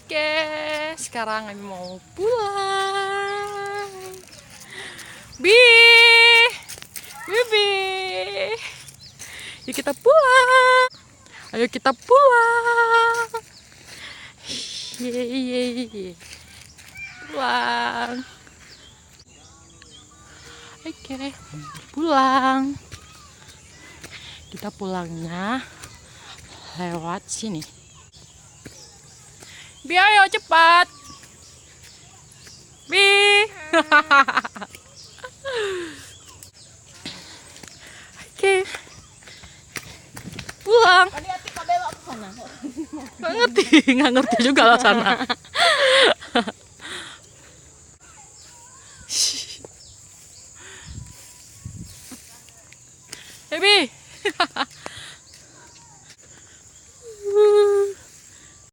Oke, sekarang Ami mau pulang. Bi, Bibi, yuk kita pulang. Ayo kita pulang. Yeay, pulang. Oke, pulang. Kita pulangnya lewat sini. Bi, ayo cepat. Bi. Oke. Pulang. Tadi Ati belok ke sana. Nggak ngerti juga lah sana.